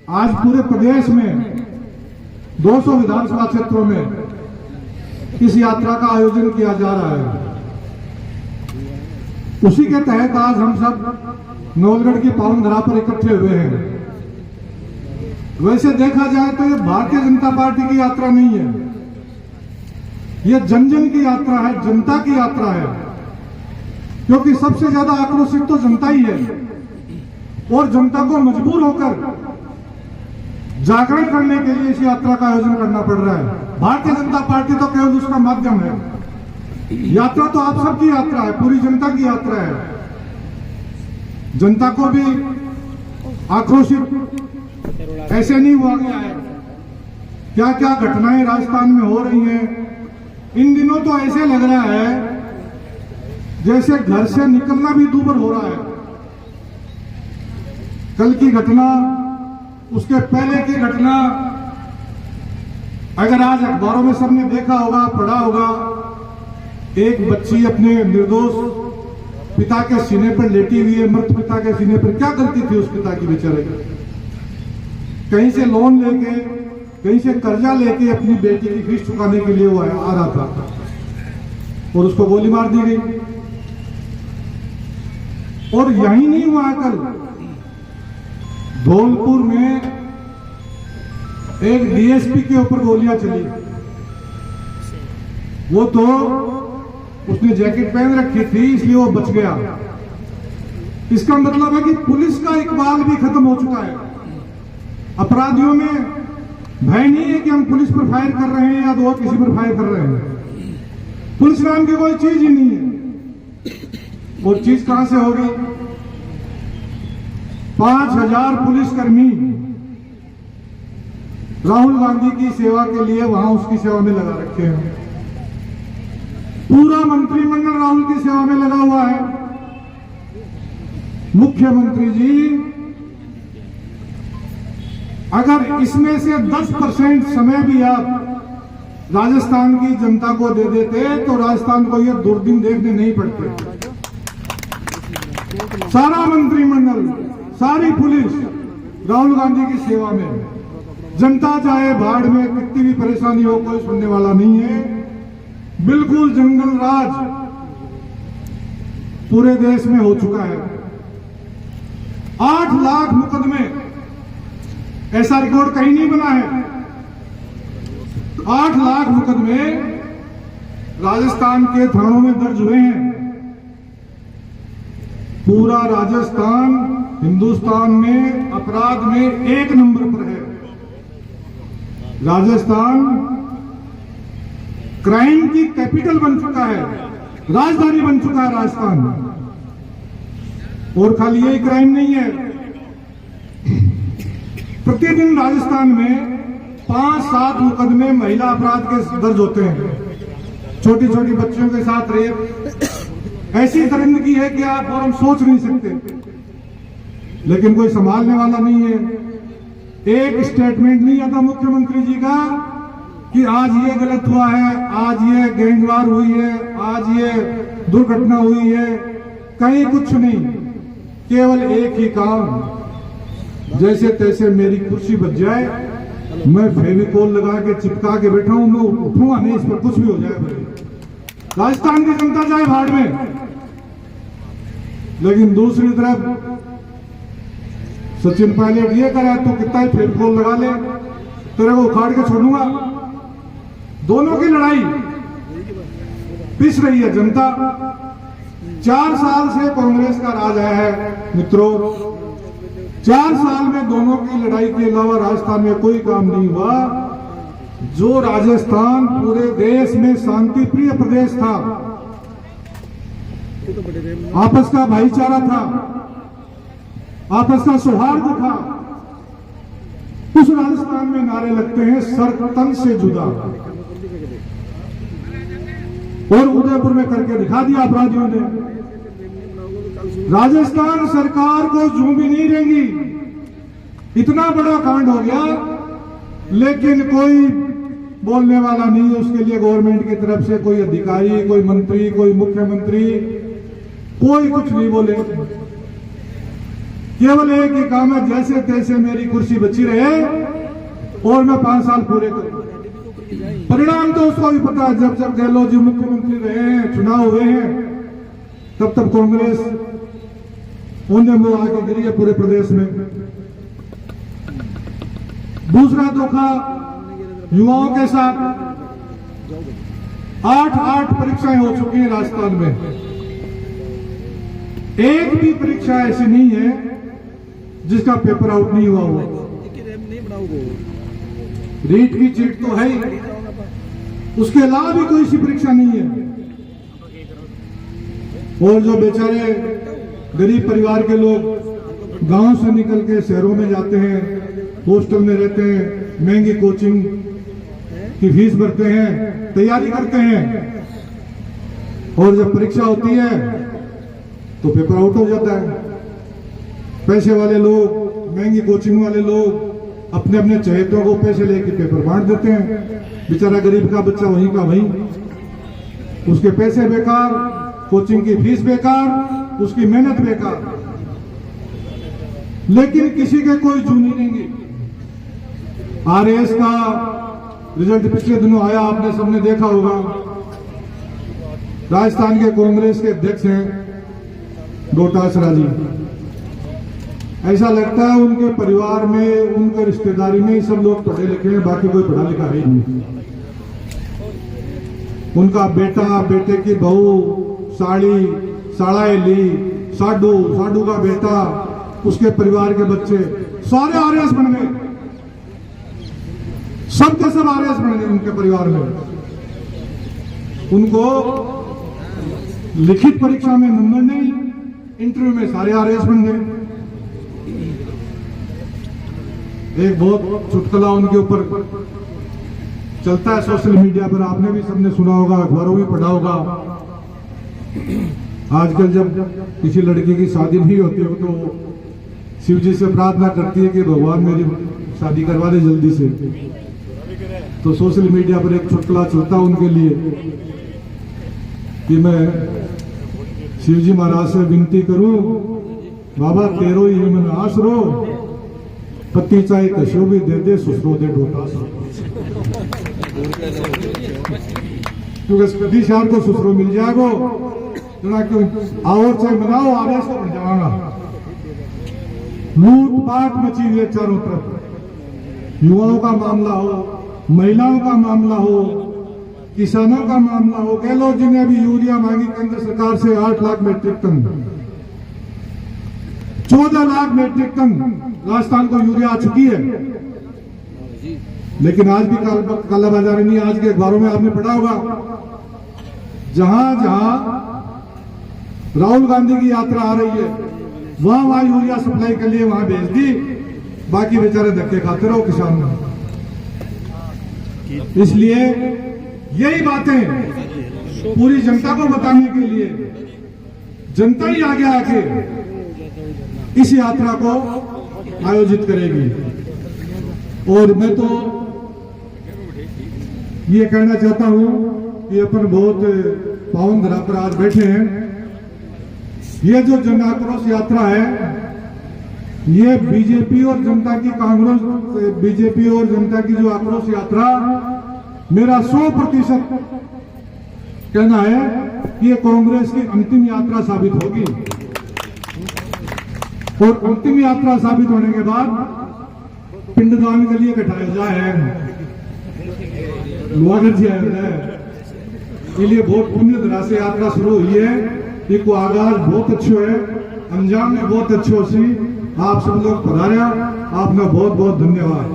आज पूरे प्रदेश में 200 विधानसभा क्षेत्रों में इस यात्रा का आयोजन किया जा रहा है। उसी के तहत आज हम सब नवलगढ़ की पावन धरा पर इकट्ठे हुए हैं। वैसे देखा जाए तो ये भारतीय जनता पार्टी की यात्रा नहीं है, ये जन जन की यात्रा है, जनता की यात्रा है, क्योंकि सबसे ज्यादा आक्रोशित तो जनता ही है और जनता को मजबूर होकर जागरण करने के लिए इस यात्रा का आयोजन करना पड़ रहा है। भारतीय जनता पार्टी तो केवल उसका माध्यम है, यात्रा तो आप सबकी यात्रा है, पूरी जनता की यात्रा है। जनता को भी आक्रोशित ऐसे नहीं हुआ गया है। क्या क्या घटनाएं राजस्थान में हो रही हैं, इन दिनों तो ऐसे लग रहा है जैसे घर से निकलना भी दूभर हो रहा है। कल की घटना, उसके पहले की घटना, अगर आज अखबारों में सबने देखा होगा, पढ़ा होगा, एक बच्ची अपने निर्दोष पिता के सीने पर लेटी हुई है, मृत पिता के सीने पर। क्या गलती थी उस पिता की बेचारे की? कहीं से लोन लेके, कहीं से कर्जा लेके अपनी बेटी की फीस चुकाने के लिए वो आ रहा था और उसको गोली मार दी गई। और यही नहीं हुआ, कल धौलपुर में एक डीएसपी के ऊपर गोलियां चली। वो तो उसने जैकेट पहन रखी थी इसलिए वो बच गया। इसका मतलब है कि पुलिस का इकबाल भी खत्म हो चुका है। अपराधियों में भय नहीं है कि हम पुलिस पर फायर कर रहे हैं या तो और किसी पर फायर कर रहे हैं। पुलिस नाम की कोई चीज ही नहीं है। वो चीज कहां से होगी? 5000 पुलिसकर्मी राहुल गांधी की सेवा के लिए वहां उसकी सेवा में लगा रखे हैं। पूरा मंत्रिमंडल राहुल की सेवा में लगा हुआ है। मुख्यमंत्री जी अगर इसमें से 10% समय भी आप राजस्थान की जनता को दे देते तो राजस्थान को ये दुर्दिन देखने नहीं पड़ते। सारा मंत्रिमंडल, सारी पुलिस राहुल गांधी की सेवा में। जनता चाहे बाढ़ में कितनी भी परेशानी हो, कोई सुनने वाला नहीं है। बिल्कुल जंगल राज पूरे देश में हो चुका है। 8 लाख मुकदमे, ऐसा रिकॉर्ड कहीं नहीं बना है। 8 लाख मुकदमे राजस्थान के थानों में दर्ज हुए हैं। पूरा राजस्थान हिंदुस्तान में अपराध में 1 नंबर पर है। राजस्थान क्राइम की कैपिटल बन चुका है, राजधानी बन चुका है राजस्थान। और खाली यही क्राइम नहीं है, प्रतिदिन राजस्थान में 5-7 मुकदमे महिला अपराध के दर्ज होते हैं। छोटी छोटी बच्चियों के साथ रेप, ऐसी दरिंदगी है कि आप और हम सोच नहीं सकते, लेकिन कोई संभालने वाला नहीं है। एक स्टेटमेंट नहीं आता मुख्यमंत्री जी का कि आज ये गलत हुआ है, आज ये गैंगवार हुई है, आज ये दुर्घटना हुई है, कहीं कुछ नहीं। केवल एक ही काम, जैसे तैसे मेरी कुर्सी बच जाए, मैं फेविकोल लगा के चिपका के बैठा हूं, मैं उठूंगा नहीं, इस पर कुछ भी हो जाए भाई। राजस्थान की जनता जाए भाड़ में। लेकिन दूसरी तरफ सचिन पायलट ये करे तो कितना ही फेविकोल लगा ले, तेरे को उखाड़ के छोड़ूंगा। दोनों की लड़ाई पिस रही है जनता। 4 साल से कांग्रेस का राज आया है मित्रों। 4 साल में दोनों की लड़ाई के अलावा राजस्थान में कोई काम नहीं हुआ। जो राजस्थान पूरे देश में शांति प्रिय प्रदेश था, आपस का भाईचारा था, आपस का सौहार्द था, उस राजस्थान में नारे लगते हैं सर तन से जुदा। और उदयपुर में करके दिखा दिया अपराधियों ने। राजस्थान सरकार को जूं भी नहीं देंगी, इतना बड़ा कांड हो गया, लेकिन कोई बोलने वाला नहीं। उसके लिए गवर्नमेंट की तरफ से कोई अधिकारी, कोई मंत्री, कोई मुख्यमंत्री, कोई कुछ नहीं बोले। केवल एक ही काम है, जैसे तैसे मेरी कुर्सी बची रहे और मैं 5 साल पूरे करूं। परिणाम तो उसको भी पता है, जब जब गहलोत जी मुख्यमंत्री रहे हैं, चुनाव हुए हैं, तब तब कांग्रेस उन्हें मुंह आके गिरी है पूरे प्रदेश में। दूसरा धोखा युवाओं के साथ 8 परीक्षाएं हो चुकी हैं राजस्थान में। एक भी परीक्षा ऐसी नहीं है जिसका पेपर आउट नहीं हुआ हो। रीट की चीट तो है ही, उसके अलावा भी कोई सी परीक्षा नहीं है। और जो बेचारे गरीब परिवार के लोग गांव से निकल के शहरों में जाते हैं, हॉस्टल में रहते हैं, महंगी कोचिंग की फीस भरते हैं, तैयारी करते हैं, और जब परीक्षा होती है तो पेपर आउट हो जाता है। पैसे वाले लोग, महंगी कोचिंग वाले लोग अपने अपने चहेतों को पैसे लेके पेपर बांट देते हैं। बेचारा गरीब का बच्चा वहीं का वहीं, उसके पैसे बेकार, कोचिंग की फीस बेकार, उसकी मेहनत बेकार, लेकिन किसी के कोई जूनी नहीं गी। आरएएस का रिजल्ट पिछले दिनों आया, आपने सबने देखा होगा। राजस्थान के कांग्रेस के अध्यक्ष हैं डोटासरा जी। ऐसा लगता है उनके परिवार में, उनके रिश्तेदारी में ही सब लोग पढ़े लिखे हैं, बाकी कोई पढ़ा लिखा है नहीं। उनका बेटा, बेटे की बहू, साड़ी, साड़ाए ली, साडू, साडू का बेटा, उसके परिवार के बच्चे सारे आरएएस बन गए। सब के सब आरएएस बन गए उनके परिवार में। उनको लिखित परीक्षा में नंबर नहीं, इंटरव्यू में सारे आरएएस बन गए। एक बहुत चुटकुला उनके ऊपर चलता है सोशल मीडिया पर, आपने भी सबने सुना होगा, अखबारों में पढ़ा होगा। आजकल जब किसी लड़की की शादी नहीं होती हो तो शिव जी से प्रार्थना करती है कि भगवान मेरी शादी करवा दे जल्दी से। तो सोशल मीडिया पर एक चुटकुला चलता उनके लिए कि मैं शिव जी महाराज से विनती करूं, बाबा तेरो ही मन आसरो, पति चाहे कशो भी दे दे, सुसरो दे ढोटा। क्योंकि पति शार को सुसरो मिल जाएगा, क्यों और चाहे मनाओ, आदेश तो बन जाएगा। लूटपाट मची हुई है चारों तरफ। युवाओं का मामला हो, महिलाओं का मामला हो, किसानों का मामला हो। गहलोत जी ने अभी यूरिया मांगी केंद्र सरकार से 8 lakh metric ton, 14 lakh metric ton Rajasthan को यूरिया आ चुकी है। लेकिन आज भी कालाबाजारी नहीं। आज के अखबारों में आपने पढ़ा होगा, जहां जहां राहुल गांधी की यात्रा आ रही है वहां यूरिया सप्लाई के लिए वहां भेज दी, बाकी बेचारे धक्के खाते रहो किसान। इसलिए यही बातें पूरी जनता को बताने के लिए जनता ही आगे आके इस यात्रा को आयोजित करेगी। और मैं तो ये कहना चाहता हूं कि अपन बहुत पावन धरा पर आज बैठे हैं। ये जो जन आक्रोश यात्रा है, ये बीजेपी और जनता की कांग्रेस, बीजेपी और जनता की जो आक्रोश यात्रा, मेरा 100% कहना है कि ये कांग्रेस की अंतिम यात्रा साबित होगी। और अंतिम यात्रा साबित होने के बाद पिंडदान के लिए कटाया जाए, लोहागढ़ जी आया है, इसलिए बहुत पुण्य धरा से यात्रा शुरू हुई है। एक आगाज बहुत अच्छो है, अंजाम में बहुत अच्छो सी। आप सब लोग पधारा, आपका बहुत बहुत धन्यवाद।